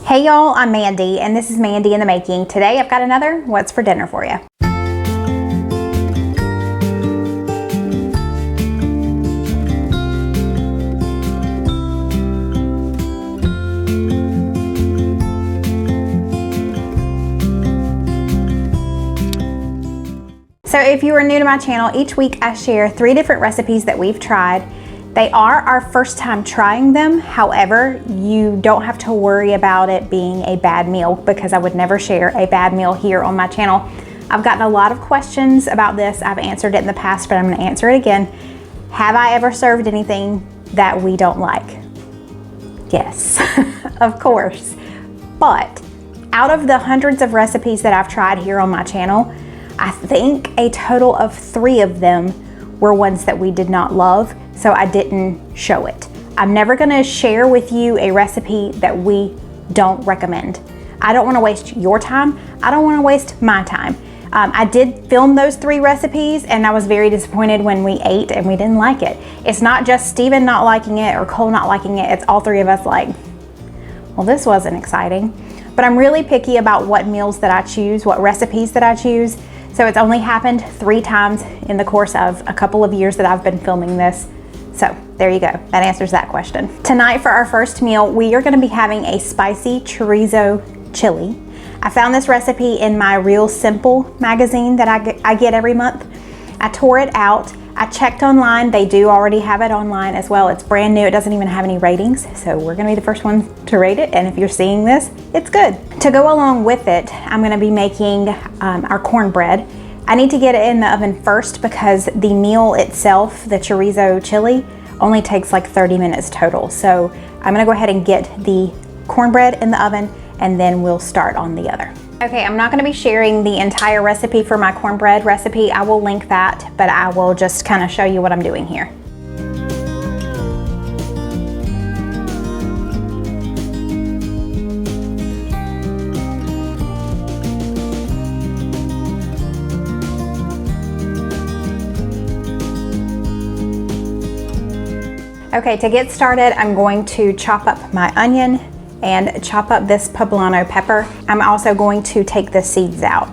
Hey y'all, I'm Mandy, and this is Mandy in the Making. Today I've got another What's for Dinner for you. So if you are new to my channel, each week I share 3 different recipes that we've tried. They are our first time trying them. However, you don't have to worry about it being a bad meal because I would never share a bad meal here on my channel. I've gotten a lot of questions about this. I've answered it in the past, but I'm gonna answer it again. Have I ever served anything that we don't like? Yes, of course. But out of the hundreds of recipes that I've tried here on my channel, I think a total of 3 of them were ones that we did not love, so I didn't show it. I'm never gonna share with you a recipe that we don't recommend. I don't wanna waste your time. I don't wanna waste my time. I did film those 3 recipes and I was very disappointed when we ate and we didn't like it. It's not just Steven not liking it or Cole not liking it, it's all 3 of us like, well, this wasn't exciting. But I'm really picky about what meals that I choose, what recipes that I choose. So it's only happened 3 times in the course of a couple of years that I've been filming this. So there you go, that answers that question. Tonight for our first meal, we are gonna be having a spicy chorizo chili. I found this recipe in my Real Simple magazine that I get every month. I tore it out. I checked online, they do already have it online as well. It's brand new, it doesn't even have any ratings, so we're gonna be the first ones to rate it, and if you're seeing this, it's good. To go along with it, I'm gonna be making our cornbread. I need to get it in the oven first because the meal itself, the chorizo chili, only takes like 30 minutes total. So I'm gonna go ahead and get the cornbread in the oven and then we'll start on the other. Okay, I'm not gonna be sharing the entire recipe for my cornbread recipe. I will link that, but I will just kind of show you what I'm doing here. Okay, to get started, I'm going to chop up my onion and chop up this poblano pepper. I'm also going to take the seeds out.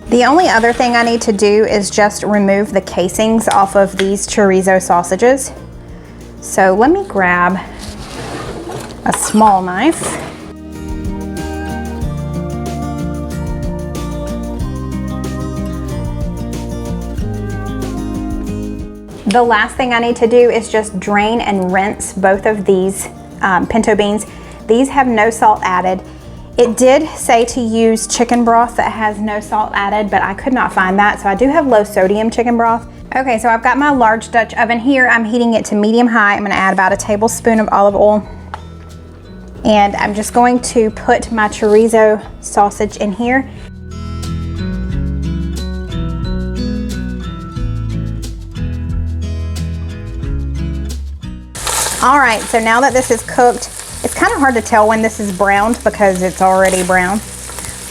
The only other thing I need to do is just remove the casings off of these chorizo sausages. So let me grab a small knife. The last thing I need to do is just drain and rinse both of these pinto beans. These have no salt added. It did say to use chicken broth that has no salt added, but I could not find that, so I do have low sodium chicken broth. Okay, so I've got my large Dutch oven here. I'm heating it to medium high. I'm gonna add about a tablespoon of olive oil. And I'm just going to put my chorizo sausage in here. All right, so now that this is cooked, it's kind of hard to tell when this is browned because it's already brown.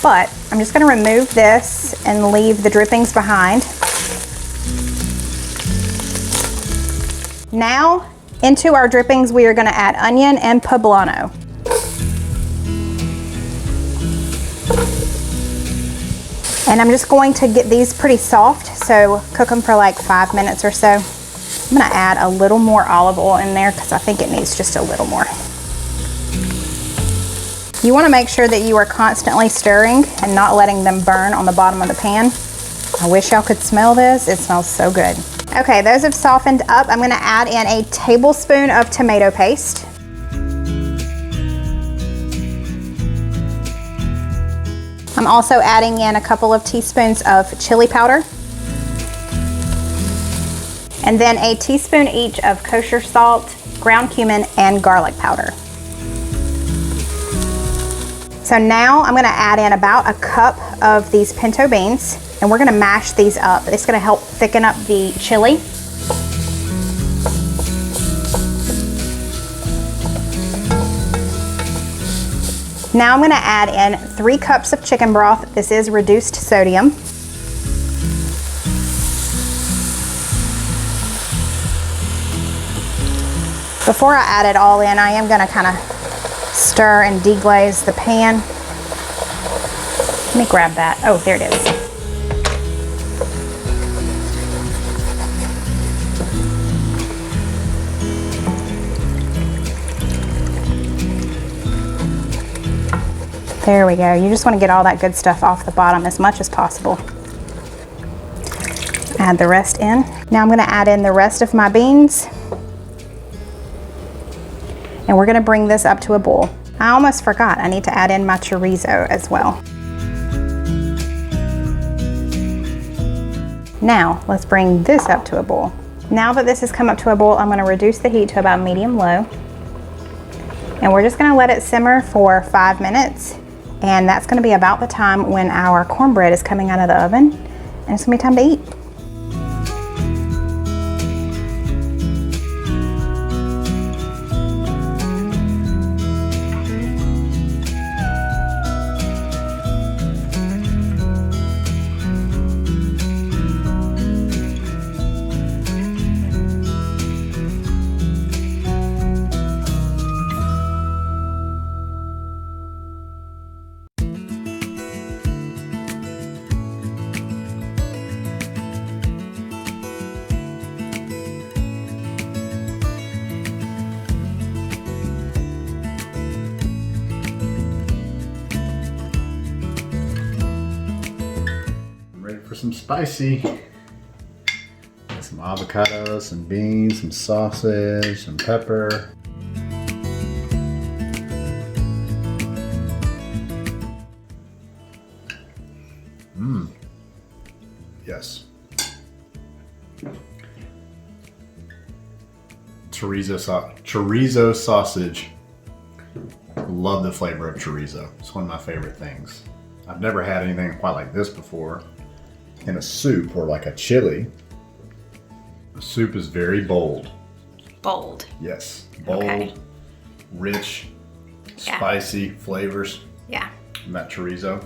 But I'm just gonna remove this and leave the drippings behind. Now, into our drippings, we are gonna add onion and poblano. And I'm just going to get these pretty soft, so cook them for like 5 minutes or so. I'm gonna add a little more olive oil in there because I think it needs just a little more. You wanna make sure that you are constantly stirring and not letting them burn on the bottom of the pan. I wish y'all could smell this, it smells so good. Okay, those have softened up. I'm gonna add in a tablespoon of tomato paste. I'm also adding in a couple of teaspoons of chili powder. And then a teaspoon each of kosher salt, ground cumin, and garlic powder. So now I'm gonna add in about a cup of these pinto beans and we're gonna mash these up. It's gonna help thicken up the chili. Now I'm gonna add in 3 cups of chicken broth. This is reduced sodium. Before I add it all in, I am gonna kind of stir and deglaze the pan. Let me grab that. Oh, there it is. There we go. You just want to get all that good stuff off the bottom as much as possible. Add the rest in. Now I'm going to add in the rest of my beans. And we're going to bring this up to a boil. I almost forgot, I need to add in my chorizo as well. Now, let's bring this up to a boil. Now that this has come up to a boil, I'm going to reduce the heat to about medium-low. And we're just going to let it simmer for 5 minutes. And that's going to be about the time when our cornbread is coming out of the oven. And it's going to be time to eat. For some spicy, some avocado, some beans, some sausage, some pepper. Yes. Chorizo sausage. Love the flavor of chorizo. It's one of my favorite things. I've never had anything quite like this before. In a soup or like a chili. The soup is very bold. Bold. Yes, bold, okay. Rich, spicy flavors. Yeah. And that chorizo.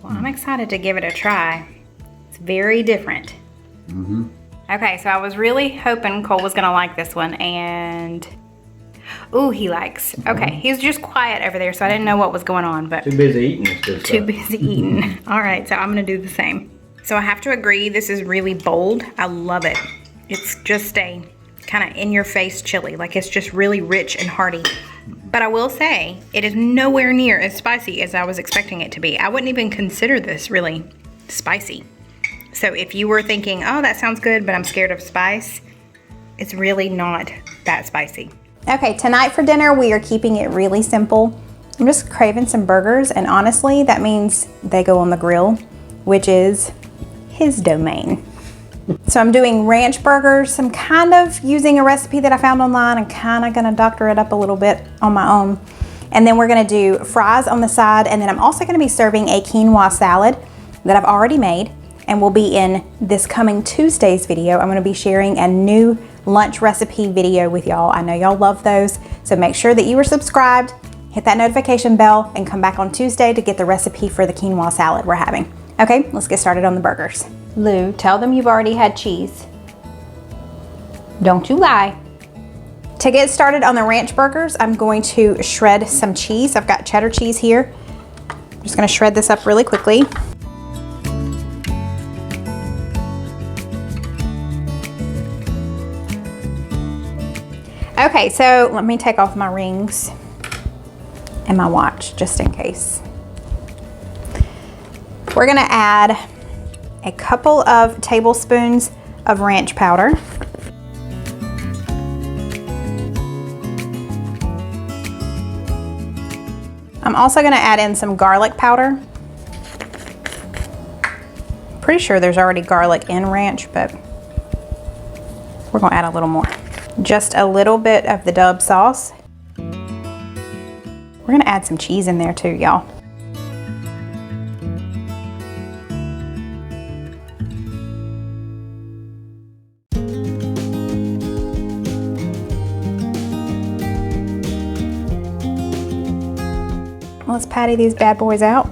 Well, I'm excited to give it a try. It's very different. Okay, so I was really hoping Cole was gonna like this one, and ooh, he likes. Okay, he's just quiet over there, so I didn't know what was going on, but too busy eating this good stuff. Too busy eating. All right, so I'm gonna do the same. So I have to agree, this is really bold. I love it. It's just a kind of in-your-face chili. Like, it's just really rich and hearty. But I will say, it is nowhere near as spicy as I was expecting it to be. I wouldn't even consider this really spicy. So if you were thinking, oh, that sounds good, but I'm scared of spice, it's really not that spicy. Okay, tonight for dinner, we are keeping it really simple. I'm just craving some burgers, and honestly, that means they go on the grill, which is his domain. So I'm doing ranch burgers. I'm kind of using a recipe that I found online. I'm kind of gonna doctor it up a little bit on my own. And then we're gonna do fries on the side, and then I'm also gonna be serving a quinoa salad that I've already made and will be in this coming Tuesday's video. I'm gonna be sharing a new lunch recipe video with y'all. I know y'all love those, so make sure that you are subscribed, hit that notification bell, and come back on Tuesday to get the recipe for the quinoa salad we're having. Okay, let's get started on the burgers. Lou, tell them you've already had cheese. Don't you lie. To get started on the ranch burgers, I'm going to shred some cheese. I've got cheddar cheese here. I'm just gonna shred this up really quickly. Okay, so let me take off my rings and my watch just in case. We're gonna add a couple of tablespoons of ranch powder. I'm also gonna add in some garlic powder. Pretty sure there's already garlic in ranch, but we're gonna add a little more. Just a little bit of the Dub sauce. We're gonna add some cheese in there too, y'all. let's patty these bad boys out.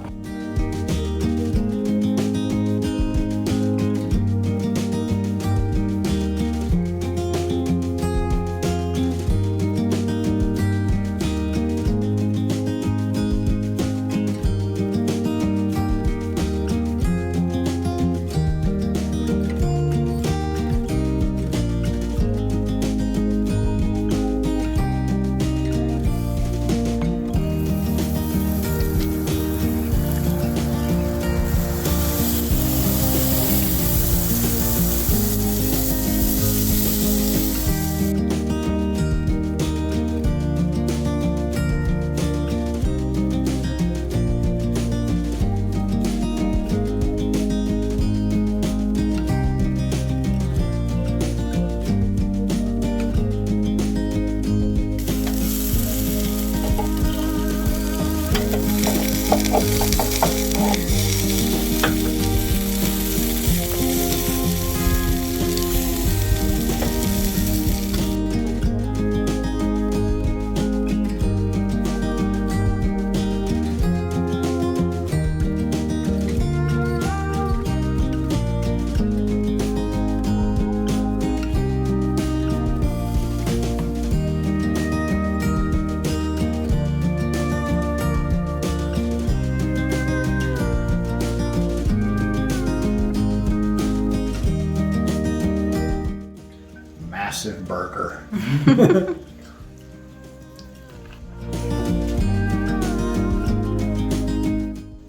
Massive burger.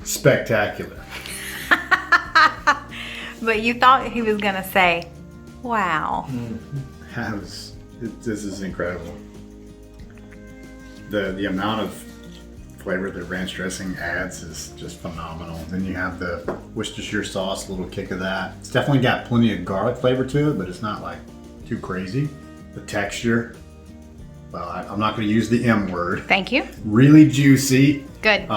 Spectacular. But you thought he was gonna say, wow. This is incredible. The amount of flavor that ranch dressing adds is just phenomenal. Then you have the Worcestershire sauce, a little kick of that. It's definitely got plenty of garlic flavor to it, but it's not like too crazy. The texture, well, I'm not going to use the M word. Thank you. Really juicy. Good.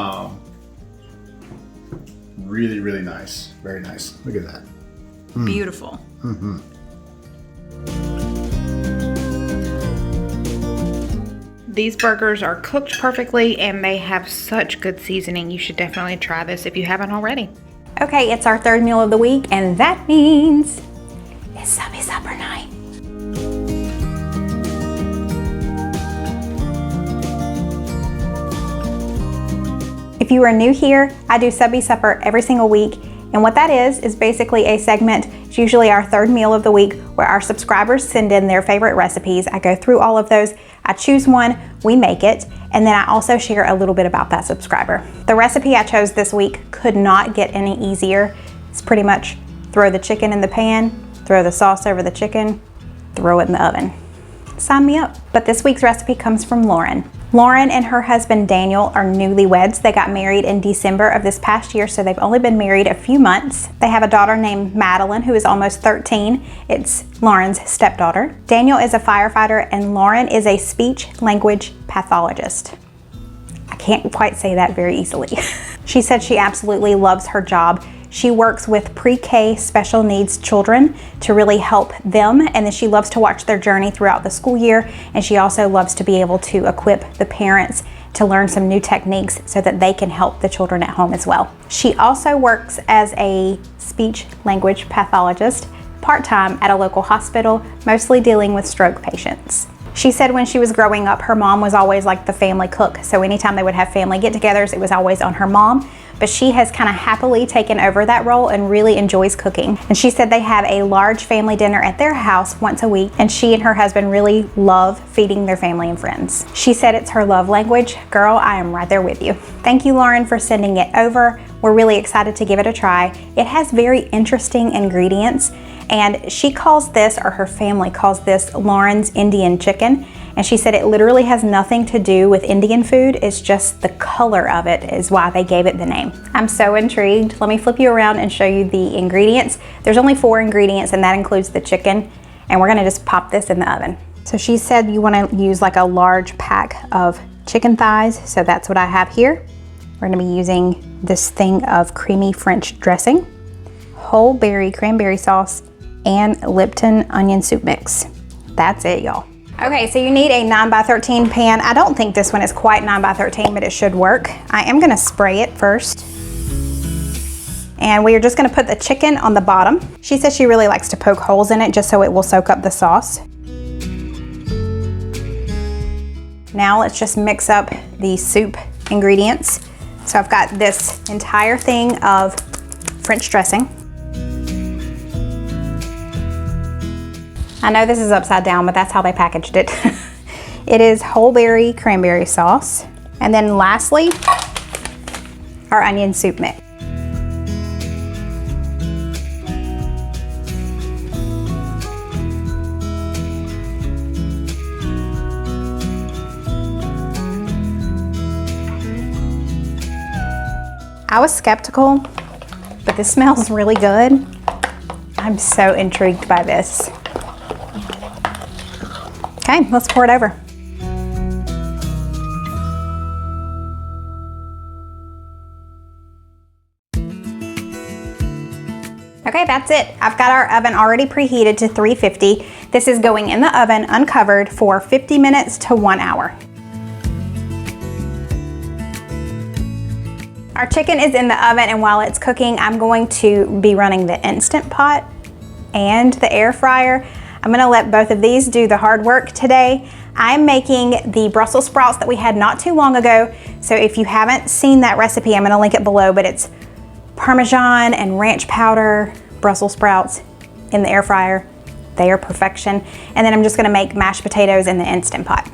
Really, really nice. Very nice. Look at that. Beautiful. Mm-hmm. These burgers are cooked perfectly and they have such good seasoning. You should definitely try this if you haven't already. Okay, it's our third meal of the week, and that means it's Subbie Supper night. If you are new here, I do Subbie Supper every single week, and what that is basically a segment. It's usually our third meal of the week where our subscribers send in their favorite recipes. I go through all of those, I choose one, we make it, and then I also share a little bit about that subscriber. The recipe I chose this week could not get any easier. It's pretty much throw the chicken in the pan, throw the sauce over the chicken, throw it in the oven. Sign me up. But this week's recipe comes from Lauren. Lauren and her husband Daniel are newlyweds. They got married in December of this past year, so they've only been married a few months. They have a daughter named Madeline, who is almost 13. It's Lauren's stepdaughter. Daniel is a firefighter and Lauren is a speech language pathologist. I can't quite say that very easily. She said she absolutely loves her job. She works with pre-K special needs children to really help them, and then she loves to watch their journey throughout the school year, and she also loves to be able to equip the parents to learn some new techniques so that they can help the children at home as well. She also works as a speech language pathologist part-time at a local hospital, mostly dealing with stroke patients. She said when she was growing up, her mom was always like the family cook, so anytime they would have family get-togethers, it was always on her mom. But she has kind of happily taken over that role and really enjoys cooking. And she said they have a large family dinner at their house once a week, and she and her husband really love feeding their family and friends. She said it's her love language. Girl, I am right there with you. Thank you, Lauren, for sending it over. We're really excited to give it a try. It has very interesting ingredients, and she calls this, or her family calls this, Lauren's Indian chicken. And she said it literally has nothing to do with Indian food. It's just the color of it is why they gave it the name. I'm so intrigued. Let me flip you around and show you the ingredients. There's only 4 ingredients, and that includes the chicken. And we're gonna just pop this in the oven. So she said you wanna use like a large pack of chicken thighs. So that's what I have here. We're gonna be using this thing of creamy French dressing, whole berry cranberry sauce, and Lipton onion soup mix. That's it, y'all. Okay, so you need a 9x13 pan. I don't think this one is quite 9x13, but it should work. I am gonna spray it first. And we are just gonna put the chicken on the bottom. She says she really likes to poke holes in it just so it will soak up the sauce. Now let's just mix up the soup ingredients. So I've got this entire thing of French dressing. I know this is upside down, but that's how they packaged it. It is whole berry cranberry sauce. And then lastly, our onion soup mix. I was skeptical, but this smells really good. I'm so intrigued by this. Okay, let's pour it over. Okay, that's it. I've got our oven already preheated to 350. This is going in the oven uncovered for 50 minutes to 1 hour. Our chicken is in the oven, and while it's cooking, I'm going to be running the Instant Pot and the air fryer. I'm gonna let both of these do the hard work today. I'm making the Brussels sprouts that we had not too long ago. So if you haven't seen that recipe, I'm gonna link it below, but it's Parmesan and ranch powder Brussels sprouts in the air fryer. They are perfection. And then I'm just gonna make mashed potatoes in the Instant Pot.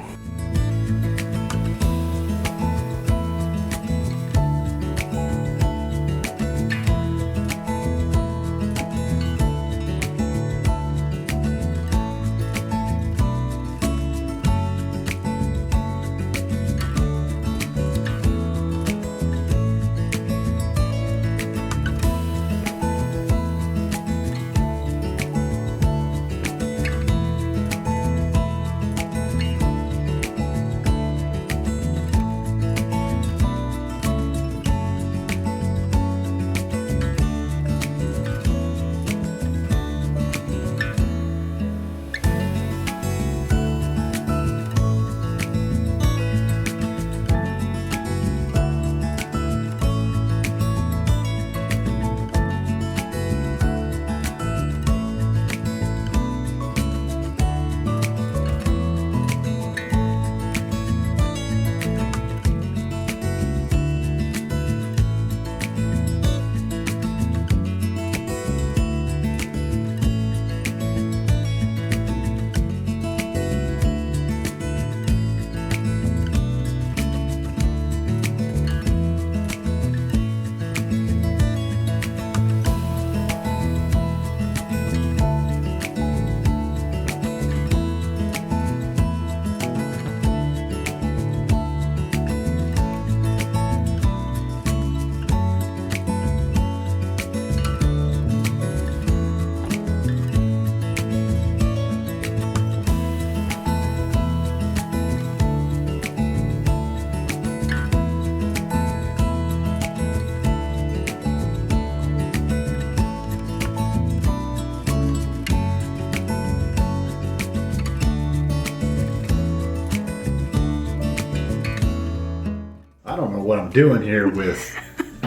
I don't know what I'm doing here with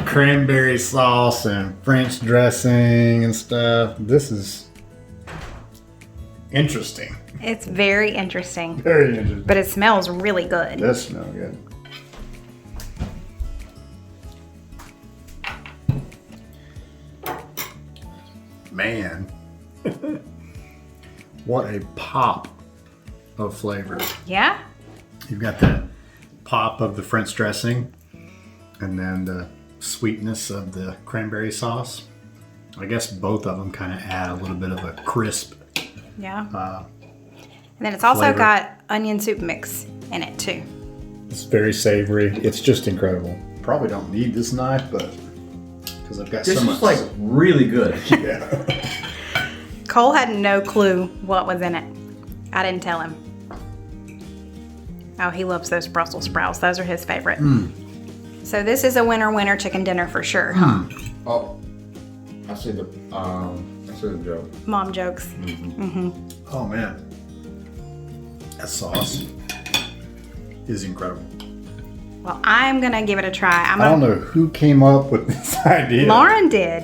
cranberry sauce and French dressing and stuff. This is interesting. It's very interesting. Very interesting. But it smells really good. It does smell good. Man. What a pop of flavor. Yeah? You've got that pop of the French dressing and then the sweetness of the cranberry sauce. I guess both of them kind of add a little bit of a crisp. Yeah. And then it's also flavor. got onion soup mix in it too. It's very savory. It's just incredible. Probably don't need this knife, but because I've got This so much. is like really good. Yeah. Cole had no clue what was in it. I didn't tell him. Oh, he loves those Brussels sprouts. Those are his favorite. So this is a winner chicken dinner for sure. Oh, I see the joke. Mom jokes. Oh man. That sauce is incredible. Well, I'm gonna give it a try. I don't know who came up with this idea. Lauren did.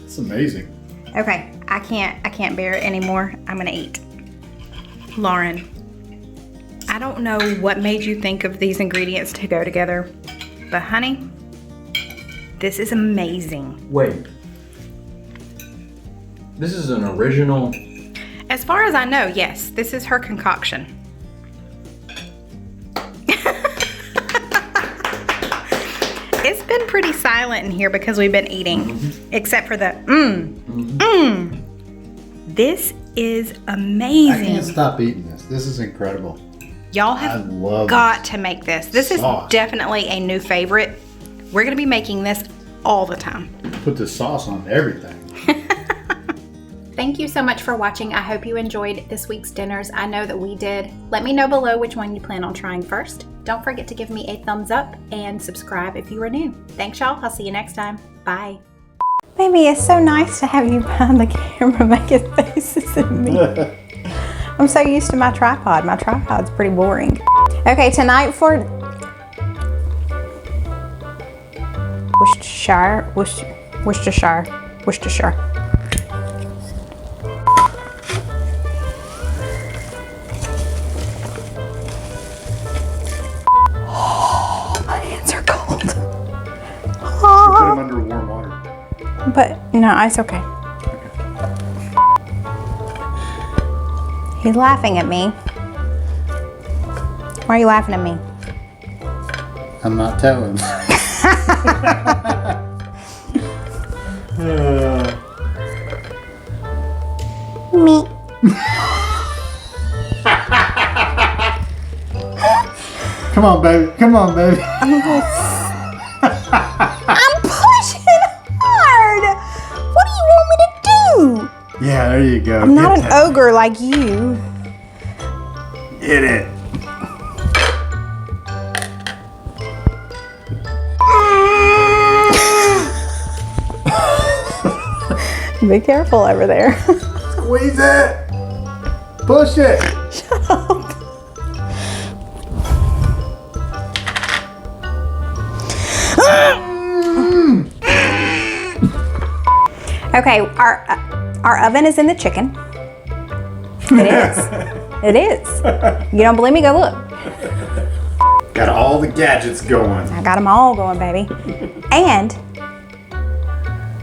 It's amazing. Okay, I can't bear it anymore. I'm gonna eat. Lauren, I don't know what made you think of these ingredients to go together, but honey, this is amazing. Wait. This is an original. As far as I know, yes, this is her concoction. It's been pretty silent in here because we've been eating, except for the This is amazing. I can't stop eating this. This is incredible. Y'all have got to make this. This is definitely a new favorite. We're gonna be making this all the time. Put the sauce on everything. Thank you so much for watching. I hope you enjoyed this week's dinners. I know that we did. Let me know below which one you plan on trying first. Don't forget to give me a thumbs up and subscribe if you are new. Thanks, y'all. I'll see you next time. Bye. Baby, it's so nice to have you behind the camera making faces at me. I'm so used to my tripod. My tripod's pretty boring. Okay, tonight for Worcestershire. Put them under warm water. But no, it's okay. He's laughing at me. Why are you laughing at me? I'm not telling. Me. Come on, baby. Come on, baby. I'm pushing hard. What do you want me to do? Yeah, there you go. I'm not an ogre like you. Get it. Be careful over there. Squeeze it. Push it. Shut up. Okay, our oven is in the chicken. It is. It is. You don't believe me? Go look. Got all the gadgets going. I got them all going, baby. And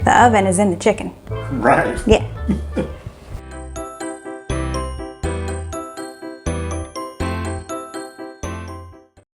the oven is in the chicken. Right. Yeah.